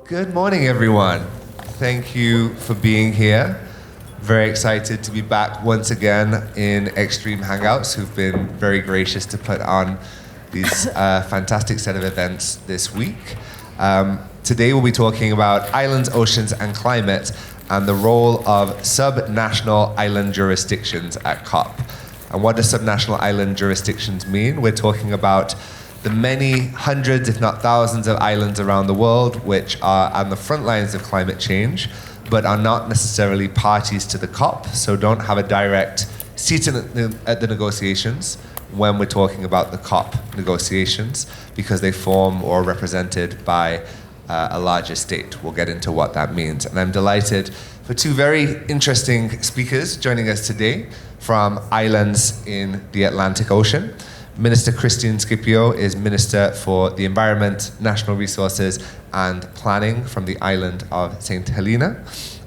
Good morning, everyone. Thank you for being here. Very excited to be back once again in Extreme Hangouts, who've been very gracious to put on these fantastic set of events this week. Today we'll be talking about islands, oceans, and climate, and the role of subnational island jurisdictions at COP. And what does subnational island jurisdictions mean? We're talking about the many hundreds, if not thousands, of islands around the world which are on the front lines of climate change, but are not necessarily parties to the COP, so don't have a direct seat at the negotiations when we're talking about the COP negotiations, because they form or are represented by a larger state. We'll get into what that means. And I'm delighted for two very interesting speakers joining us today from islands in the Atlantic Ocean. Minister Christian Scipio is Minister for the Environment, National Resources and Planning from the island of St. Helena.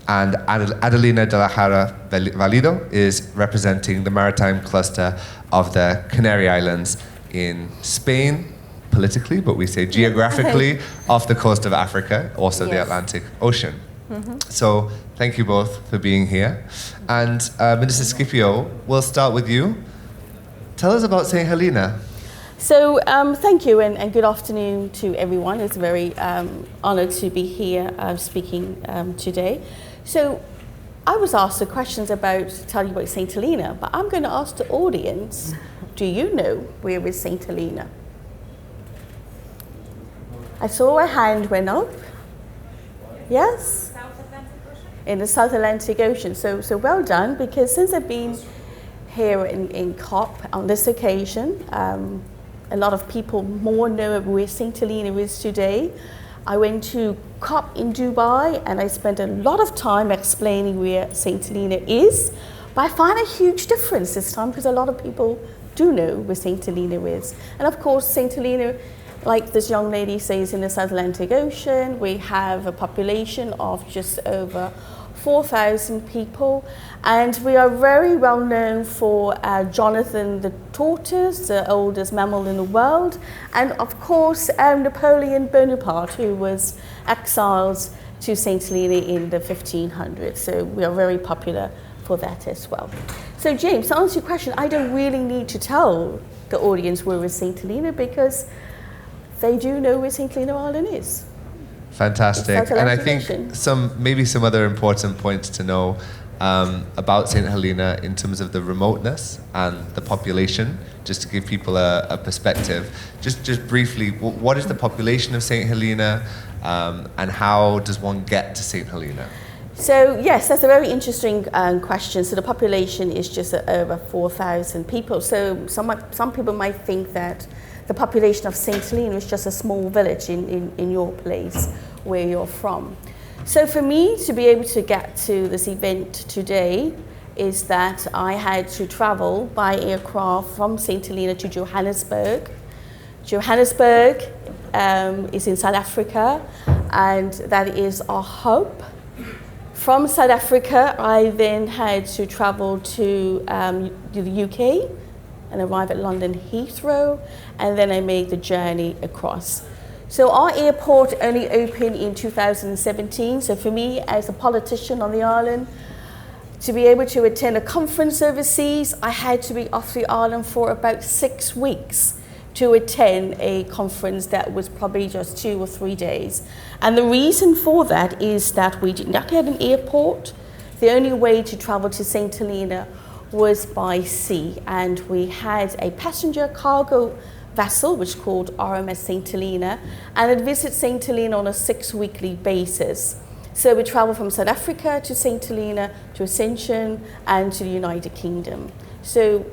And Adelina de la Jara Valido is representing the maritime cluster of the Canary Islands in Spain, politically, but we say geographically, off the coast of Africa, also the Atlantic Ocean. So thank you both for being here. And Minister Scipio, we'll start with you. Tell us about St. Helena. So thank you and good afternoon to everyone. It's very honored to be here speaking today. So I was asked the questions about telling you about St. Helena, but I'm going to ask the audience, do you know where is St. Helena? I saw a hand went up. Yes? South Atlantic Ocean? In the South Atlantic Ocean. So well done, because since I've been here in COP on this occasion, a lot of people more know where St. Helena is today. I went to COP in Dubai and I spent a lot of time explaining where St. Helena is, but I find a huge difference this time because a lot of people do know where St. Helena is. And of course, St. Helena, like this young lady says, in the South Atlantic Ocean, we have a population of just over 4,000 people, and we are very well known for Jonathan the tortoise, the oldest mammal in the world, and of course Napoleon Bonaparte, who was exiled to St. Helena in the 1500s. So we are very popular for that as well. So James, to answer your question, I don't really need to tell the audience where is St. Helena because they do know where St. Helena Island is. Fantastic. And I think maybe some other important points to know about St. Helena in terms of the remoteness and the population, just to give people a perspective. Just briefly, what is the population of St. Helena and how does one get to St. Helena? So yes, that's a very interesting question. So the population is just over 4,000 people. So some people might think that the population of St. Helena is just a small village in your place where you're from. So for me to be able to get to this event today is that I had to travel by aircraft from St. Helena to Johannesburg. Johannesburg is in South Africa, and that is our hub. From South Africa, I then had to travel to the UK and arrive at London Heathrow, and then I made the journey across. So our airport only opened in 2017, so for me as a politician on the island, to be able to attend a conference overseas, I had to be off the island for about 6 weeks to attend a conference that was probably just 2 or 3 days. And the reason for that is that we did not have an airport. The only way to travel to St. Helena was by sea, and we had a passenger cargo vessel which is called RMS St. Helena, and it visits St. Helena on a 6-weekly basis. So we travel from South Africa to St. Helena, to Ascension, and to the United Kingdom. So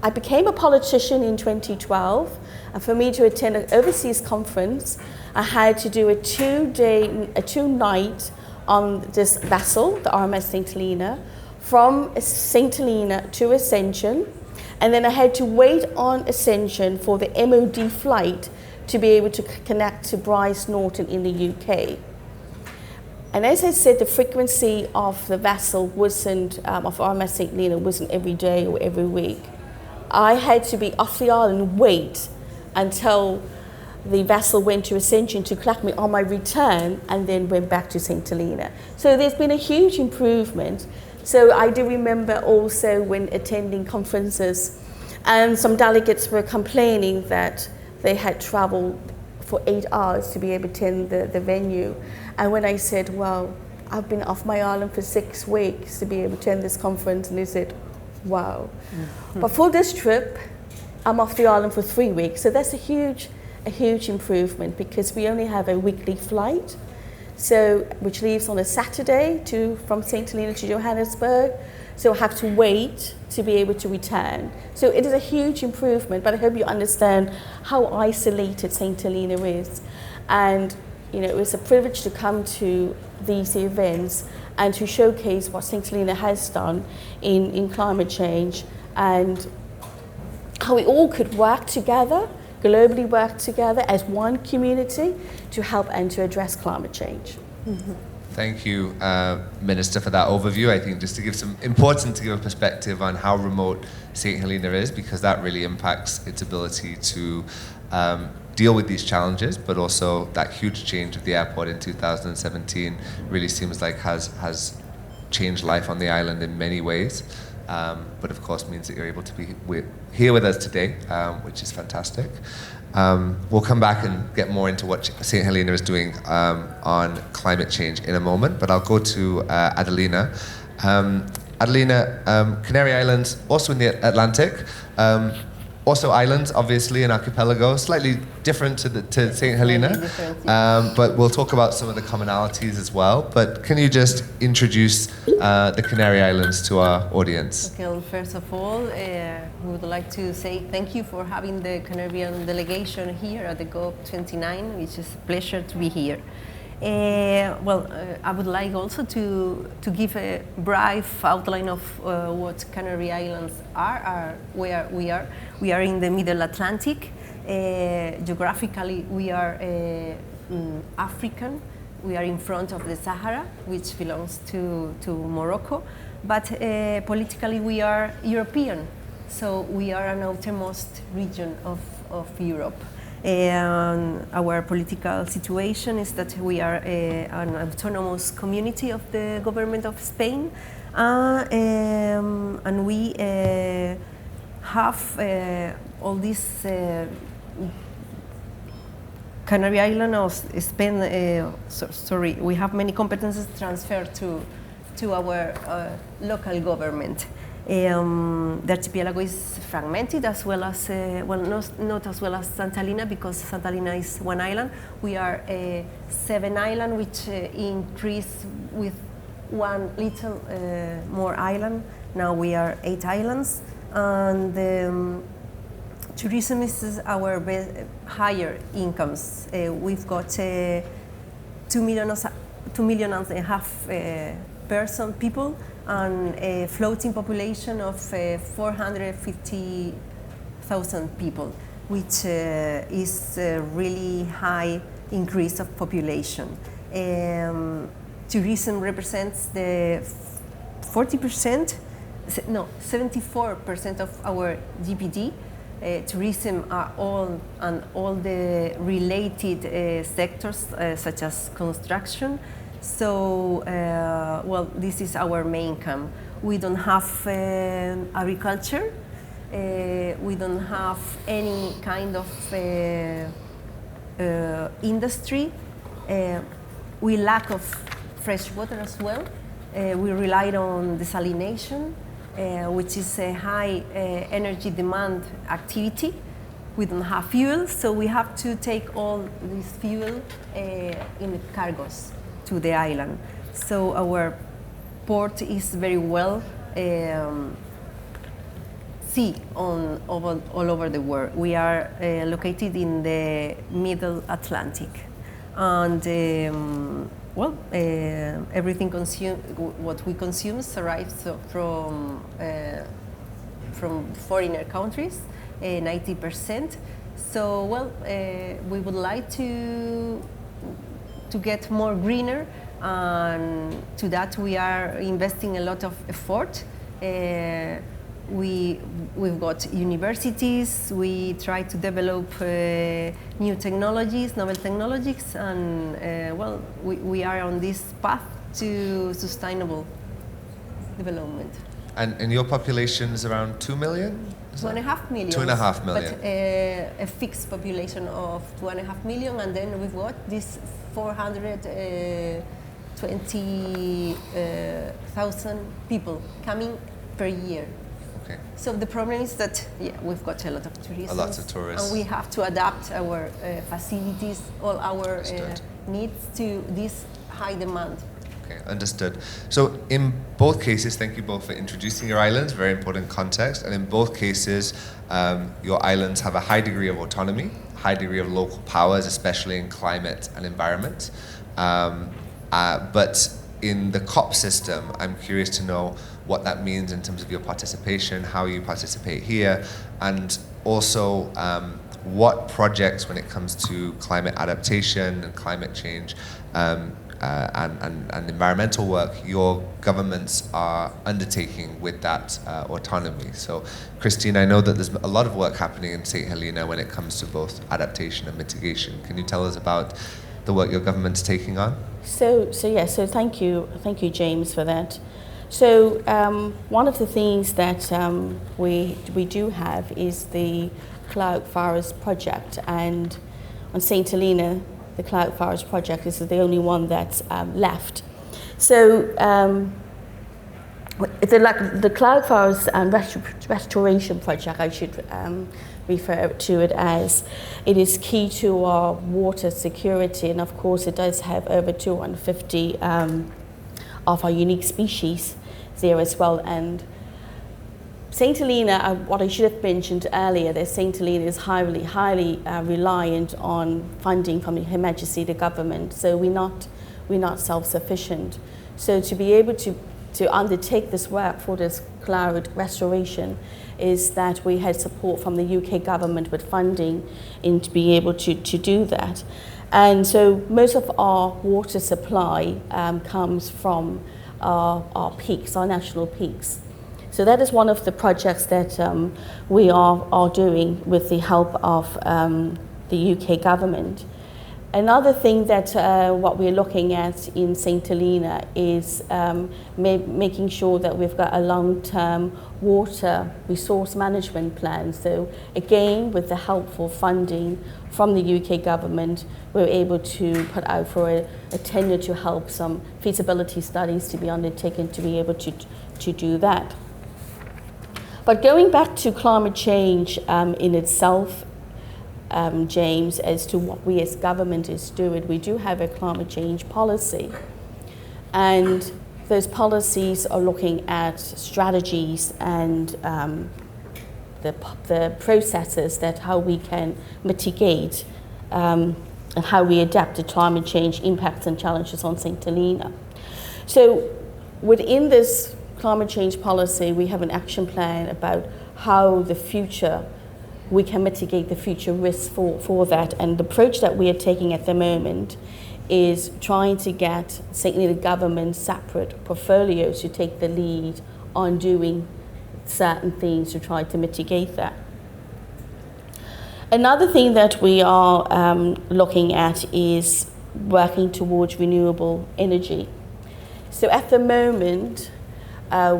I became a politician in 2012, and for me to attend an overseas conference, I had to do a 2-night on this vessel, the RMS St. Helena, from St. Helena to Ascension, and then I had to wait on Ascension for the MOD flight to be able to connect to Bryce Norton in the UK. And as I said, the frequency of the vessel wasn't, of RMS St. Helena wasn't every day or every week. I had to be off the island and wait until the vessel went to Ascension to collect me on my return and then went back to St. Helena. So there's been a huge improvement. So I do remember also when attending conferences, and some delegates were complaining that they had traveled for 8 hours to be able to attend the venue. And when I said, well, I've been off my island for 6 weeks to be able to attend this conference, and they said, wow. Mm-hmm. But for this trip, I'm off the island for 3 weeks. So that's a huge improvement, because we only have a weekly flight, so which leaves on a Saturday from St. Helena to Johannesburg. So I have to wait to be able to return. So it is a huge improvement, but I hope you understand how isolated St. Helena is. And it was a privilege to come to these events and to showcase what St. Helena has done in climate change, and how we all could work together, globally work together as one community to help and to address climate change. Mm-hmm. Thank you, Minister, for that overview. I think just to give a perspective on how remote St. Helena is, because that really impacts its ability to deal with these challenges, but also that huge change of the airport in 2017 really seems like has changed life on the island in many ways. But of course means that you're able to be here with us today, which is fantastic. We'll come back and get more into what St. Helena is doing on climate change in a moment, but I'll go to Adelina. Adelina, Canary Islands, also in the Atlantic, also islands, obviously, an archipelago, slightly different to St. Helena, but we'll talk about some of the commonalities as well. But can you just introduce the Canary Islands to our audience? Okay, well, first of all, we would like to say thank you for having the Canarian delegation here at the COP29, which is a pleasure to be here. I would like also to give a brief outline of what Canary Islands are where we are. We are in the Middle Atlantic. Geographically, we are African. We are in front of the Sahara, which belongs to Morocco. But politically, we are European. So we are an outermost region of Europe. And our political situation is that we are an autonomous community of the government of Spain, and we have all these Canary Islands, Spain. We have many competences transferred to our local government. The archipelago is fragmented, as well as not as well as Santa Helena, because Santa Helena is one island. We are 7 islands, which increase with one little more island. Now we are 8 islands, and tourism is our higher incomes. We've got 2.5 million people, and a floating population of 450,000 people, which is a really high increase of population. Tourism represents the 74% of our GDP. Tourism are all the related sectors, such as construction. So, this is our main income. We don't have agriculture. We don't have any kind of industry. We lack of fresh water as well. We relied on desalination, which is a high energy demand activity. We don't have fuel, so we have to take all this fuel in cargos to the island. So our port is very well seen all over the world. We are located in the Middle Atlantic, and everything what we consume arrives from foreigner countries, 90%. So we would like to get more greener, and to that we are investing a lot of effort. we've got universities. We try to develop new technologies, novel technologies, and well, we are on this path to sustainable development. And your population is around 2 million? 2.5 million. 2.5 million. But a fixed population of 2.5 million, and then we've got this 420,000 people coming per year. Okay. So the problem is that we've got a lot of tourism. Lots of tourists. And we have to adapt our facilities, all our needs to this high demand. Okay, understood. So in both cases, thank you both for introducing your islands, very important context. And in both cases, your islands have a high degree of autonomy, high degree of local powers, especially in climate and environment. But in the COP system, I'm curious to know what that means in terms of your participation, how you participate here, and also what projects, when it comes to climate adaptation and climate change, and environmental work, your governments are undertaking with that autonomy. So, Christine, I know that there's a lot of work happening in St. Helena when it comes to both adaptation and mitigation. Can you tell us about the work your government's taking on? So thank you, James, for that. So one of the things that we do have is the Cloud Forest project, and on St. Helena, the Cloud Forest project is the only one that's left. So the Cloud Forest restoration project, I should refer to it as, it is key to our water security, and of course it does have over 250 of our unique species there as well. And St. Helena, what I should have mentioned earlier, that St. Helena is highly reliant on funding from Her Majesty the government. So we're not self-sufficient. So to be able to undertake this work for this cloud restoration is that we had support from the UK government with funding in to be able to do that. And so most of our water supply comes from our peaks, our national peaks. So that is one of the projects that we are doing with the help of the UK government. Another thing that what we're looking at in St. Helena is making sure that we've got a long-term water resource management plan. So again, with the helpful funding from the UK government, we're able to put out for a tender to help some feasibility studies to be undertaken to be able to do that. But going back to climate change in itself, James, as to what we as government is doing, we do have a climate change policy. And those policies are looking at strategies and the processes that how we can mitigate and how we adapt to climate change impacts and challenges on St. Helena. So within this climate change policy, we have an action plan about how the future, we can mitigate the future risks for that. And the approach that we are taking at the moment is trying to get St. Helena government separate portfolios to take the lead on doing certain things to try to mitigate that. Another thing that we are looking at is working towards renewable energy. So at the moment,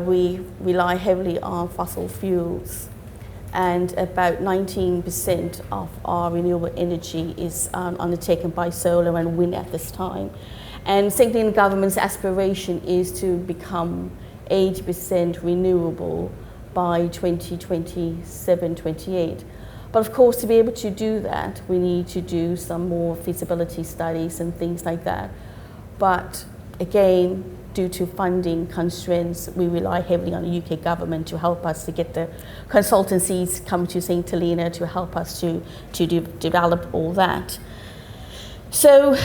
we rely heavily on fossil fuels, and about 19% of our renewable energy is undertaken by solar and wind at this time. And St. Helena government's aspiration is to become 80% renewable by 2027-28. But of course, to be able to do that, we need to do some more feasibility studies and things like that. But again, due to funding constraints, we rely heavily on the UK government to help us to get the consultancies come to St. Helena to help us to develop all that. So,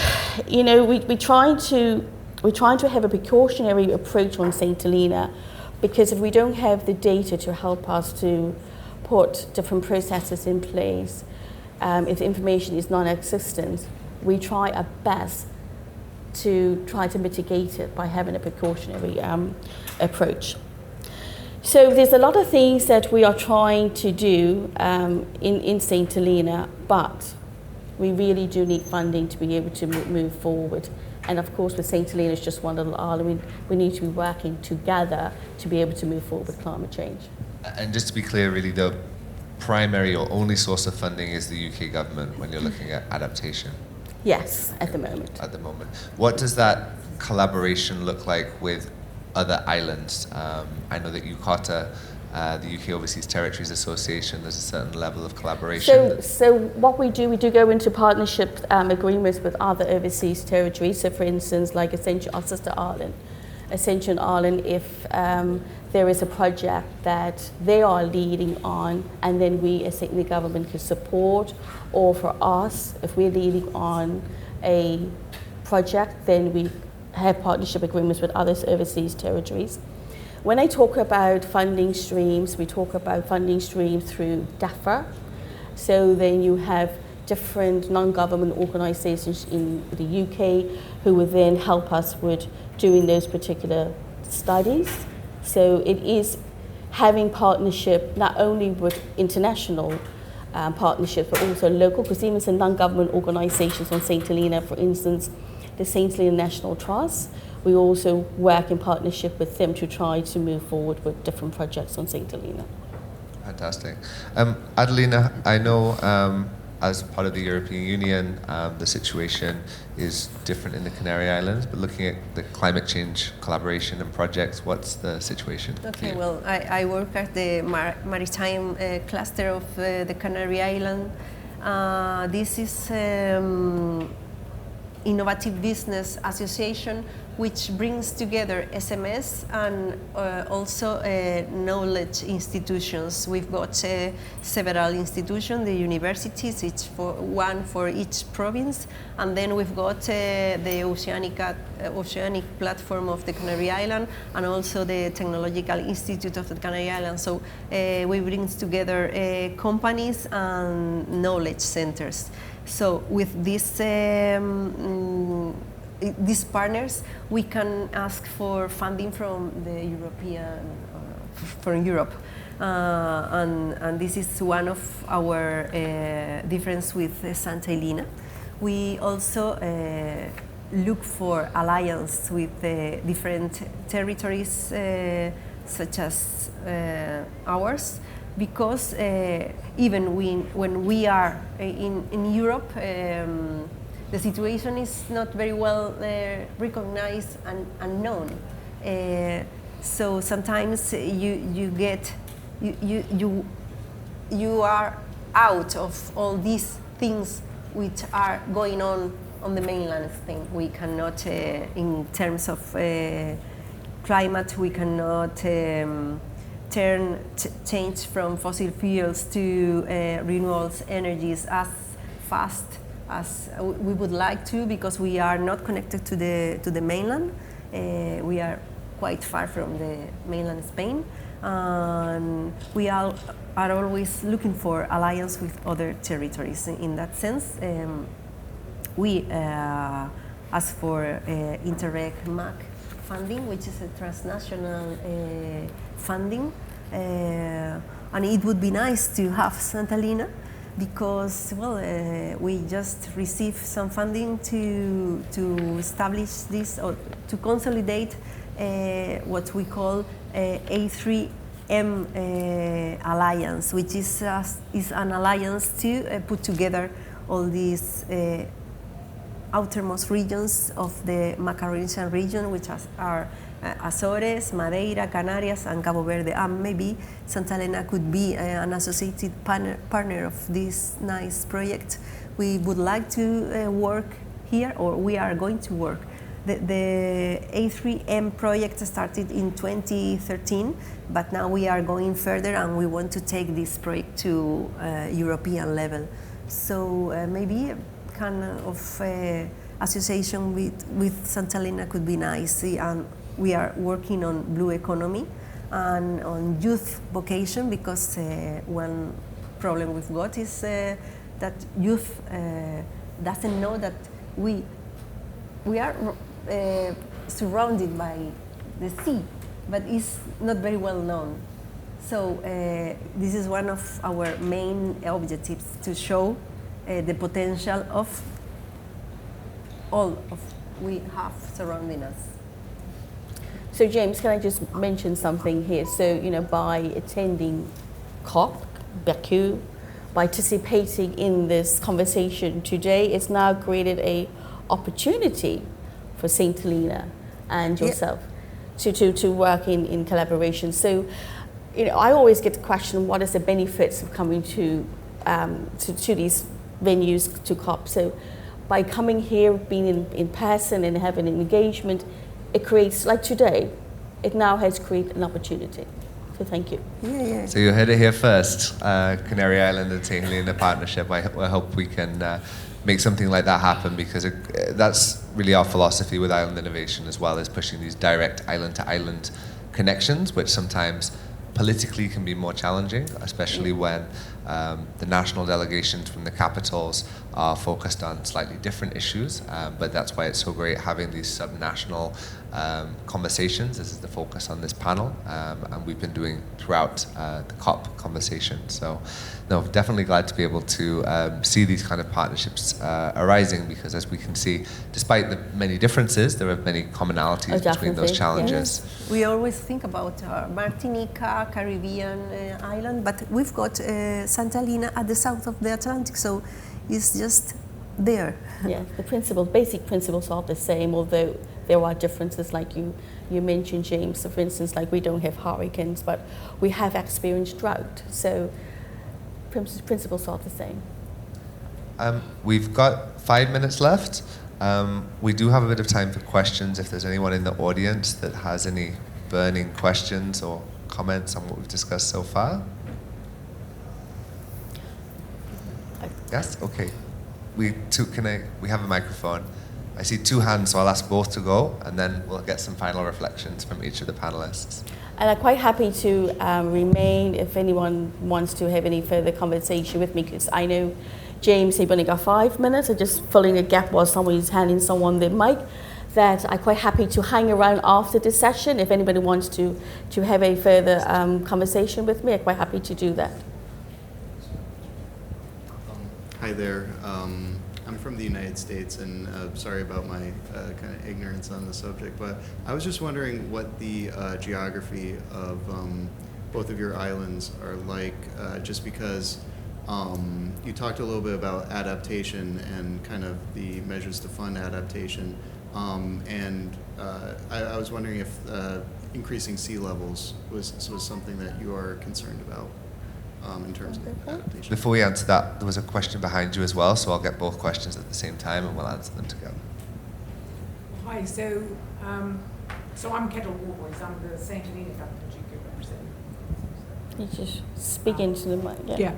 you know, we're trying to have a precautionary approach on St. Helena, because if we don't have the data to help us to put different processes in place, if the information is non-existent, we try our best to try to mitigate it by having a precautionary approach. So there's a lot of things that we are trying to do in St. Helena, but we really do need funding to be able to move forward. And of course, with St. Helena, it's just one little island. We need to be working together to be able to move forward with climate change. And just to be clear, really, the primary or only source of funding is the UK government when you're looking at adaptation? Yes, at the moment. At the moment. What does that collaboration look like with other islands? I know that UKOTA, the UK Overseas Territories Association, there's a certain level of collaboration. So what we do go into partnership agreements with other overseas territories. So for instance, like our sister Ireland. Ascension Island, if there is a project that they are leading on, and then we as the government can support, or for us, if we're leading on a project, then we have partnership agreements with other overseas territories. When I talk about funding streams, we talk about funding streams through DAFRA. So then you have different non-government organisations in the UK who will then help us with doing those particular studies. So it is having partnership not only with international partnerships but also local, because even some non-government organisations on St. Helena, for instance, the St. Helena National Trust, we also work in partnership with them to try to move forward with different projects on St. Helena. Fantastic. Adelina, I know as part of the European Union, the situation is different in the Canary Islands, but looking at the climate change collaboration and projects, what's the situation? Okay, well, I work at the maritime cluster of the Canary Island. This is Innovative Business Association, which brings together SMS and also knowledge institutions. We've got several institutions, the universities, one for each province, and then we've got the Oceanic Platform of the Canary Island and also the Technological Institute of the Canary Islands. So we bring together companies and knowledge centers. So with these partners, we can ask for funding from the from Europe. And this is one of our difference with Santa Helena. We also look for alliance with different territories such as ours, because even when we are in Europe, the situation is not very well recognized and known. So sometimes you are out of all these things which are going on the mainland Spain. We cannot, in terms of climate, we cannot change from fossil fuels to renewable energies as fast as we would like to, because we are not connected to the mainland. We are quite far from the mainland Spain, and we are always looking for alliance with other territories. In that sense, we ask for Interreg MAC funding, which is a transnational funding, and it would be nice to have Santa Helena, because, well, we just received some funding to establish this, or to consolidate what we call A3M alliance, which is an alliance to put together all these outermost regions of the Macaronesia region, which are Azores, Madeira, Canarias, and Cabo Verde. And maybe Santa Helena could be an associated partner of this nice project. We would like to work here, or we are going to work. The A3M project started in 2013, but now we are going further and we want to take this project to European level. So maybe kind of association with Santa Helena could be nice. And we are working on blue economy and on youth vocation, because one problem we've got is that youth doesn't know that we are surrounded by the sea, but it's not very well known. So this is one of our main objectives, to show the potential of all of we have surrounding us. So James, can I just mention something here? So, by attending COP, Baku, by participating in this conversation today, it's now created a opportunity for St. Helena and yourself to work in collaboration. So, I always get the question, what is the benefits of coming to these venues, to COP? So by coming here, being in person and having an engagement, it creates, like today, it now has created an opportunity. So thank you. Yeah. So you heard it here first, Canary Island and St. Helena partnership. I hope we can make something like that happen, because that's really our philosophy with Island Innovation as well, is pushing these direct island-to-island connections, which sometimes politically can be more challenging, especially when the national delegations from the capitals are focused on slightly different issues, but that's why it's so great having these subnational conversations. This is the focus on this panel, and we've been doing throughout the COP conversation. So, no, definitely glad to be able to see these kind of partnerships arising, because as we can see, despite the many differences, there are many commonalities between those challenges. Yes. We always think about Martinica, Caribbean island, but we've got Santa Helena at the south of the Atlantic, so it's just there. Yeah, the basic principles are the same, although there are differences, like you mentioned, James. So for instance, like we don't have hurricanes, but we have experienced drought. So principles are the same. We've got 5 minutes left. We do have a bit of time for questions if there's anyone in the audience that has any burning questions or comments on what we've discussed so far. Yes? Okay. We have a microphone. I see 2 hands, so I'll ask both to go, and then we'll get some final reflections from each of the panelists. And I'm quite happy to remain if anyone wants to have any further conversation with me, because I know James, you've only got 5 minutes, so just filling a gap while somebody's handing someone the mic, that I'm quite happy to hang around after this session. If anybody wants to have a further conversation with me, I'm quite happy to do that. Hi there. I'm from the United States, and sorry about my kind of ignorance on the subject, but I was just wondering what the geography of both of your islands are like, just because you talked a little bit about adaptation and kind of the measures to fund adaptation, and I was wondering if increasing sea levels was something that you are concerned about. In terms of adaptation. Before we answer that, there was a question behind you as well, so I'll get both questions at the same time and we'll answer them together. Hi, so I'm Kettle Warboys. I'm the St. Helena government you could represent. You just speak into the mic. Yeah.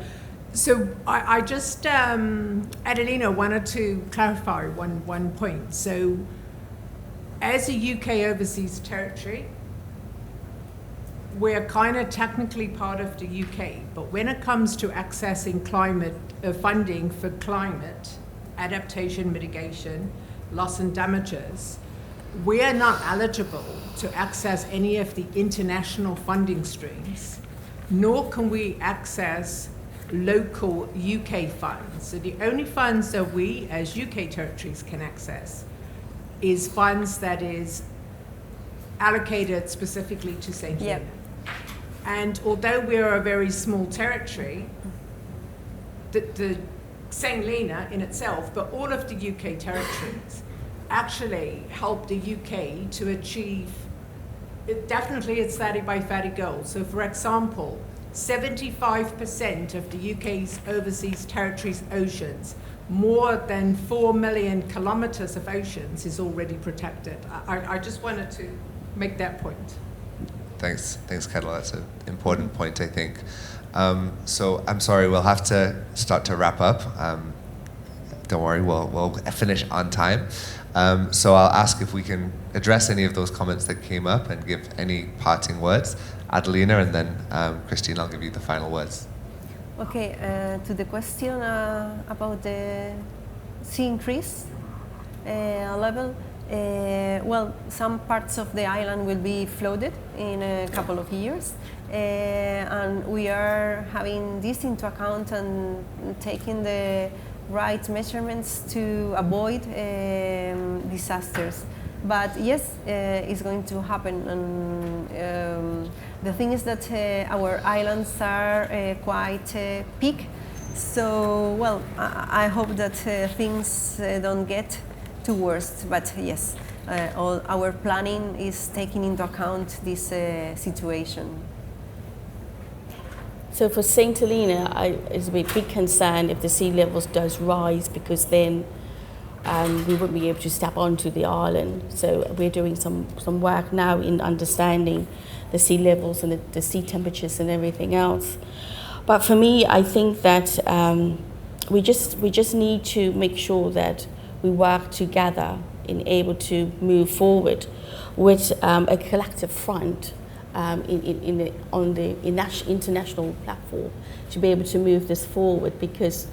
So I just, Adelina, wanted to clarify one point. So as a UK overseas territory, we're kind of technically part of the UK, but when it comes to accessing climate funding for climate adaptation, mitigation, loss and damages, we are not eligible to access any of the international funding streams, nor can we access local UK funds. So the only funds that we as UK territories can access is funds that is allocated specifically to St. Helena. And although we're a very small territory, the St. Helena in itself, but all of the UK territories actually help the UK to achieve, definitely its 30 by 30 goals. So for example, 75% of the UK's overseas territories' oceans, more than 4 million kilometers of oceans is already protected. I just wanted to make that point. Thanks, Kettle. That's an important point, I think. So I'm sorry, we'll have to start to wrap up. Don't worry, we'll finish on time. So I'll ask if we can address any of those comments that came up and give any parting words. Adelina, and then Christine, I'll give you the final words. Okay, to the question about the sea increase level, Well, some parts of the island will be flooded in a couple of years, and we are having this into account and taking the right measurements to avoid disasters. But yes, it's going to happen. And the thing is that our islands are quite big, so well, I hope that things don't get too worse. But yes, all our planning is taking into account this situation. So for St. Helena, it's a big concern if the sea levels does rise, because then we wouldn't be able to step onto the island. So we're doing some work now in understanding the sea levels and the sea temperatures and everything else. But for me, I think that we just need to make sure that we work together in able to move forward with a collective front on the international platform to be able to move this forward. Because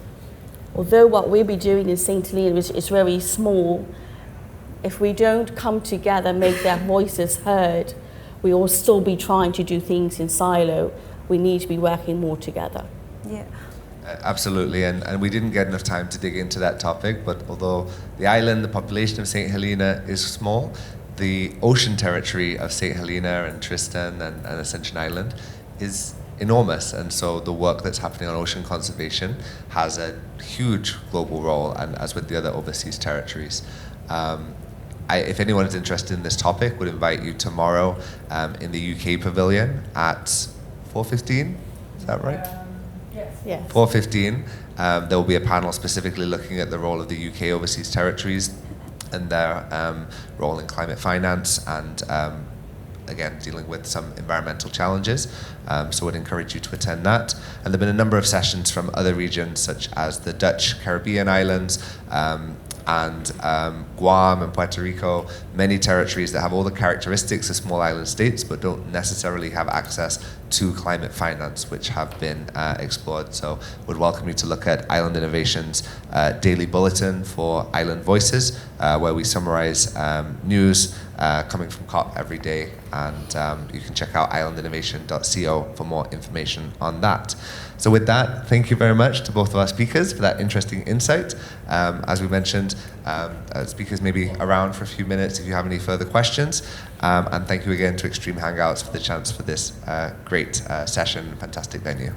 although what we'll be doing in St. Helena is very small, if we don't come together, make their voices heard, we will still be trying to do things in silo. We need to be working more together. Yeah. Absolutely, and we didn't get enough time to dig into that topic, but although the island, the population of St. Helena is small, the ocean territory of St. Helena and Tristan and Ascension Island is enormous, and so the work that's happening on ocean conservation has a huge global role, and as with the other overseas territories. If anyone is interested in this topic, would invite you tomorrow in the UK pavilion at 4:15, is that right? Yes. 4:15, there will be a panel specifically looking at the role of the UK overseas territories and their role in climate finance and again dealing with some environmental challenges. So I'd encourage you to attend that. And there have been a number of sessions from other regions such as the Dutch Caribbean islands and Guam and Puerto Rico, many territories that have all the characteristics of small island states but don't necessarily have access to climate finance, which have been explored. So would welcome you to look at Island Innovation's daily bulletin for Island Voices, where we summarize news coming from COP every day, and you can check out islandinnovation.co for more information on that. So with that, thank you very much to both of our speakers for that interesting insight. As we mentioned, speakers may be around for a few minutes if you have any further questions. And thank you again to Extreme Hangouts for the chance for this great session, fantastic venue.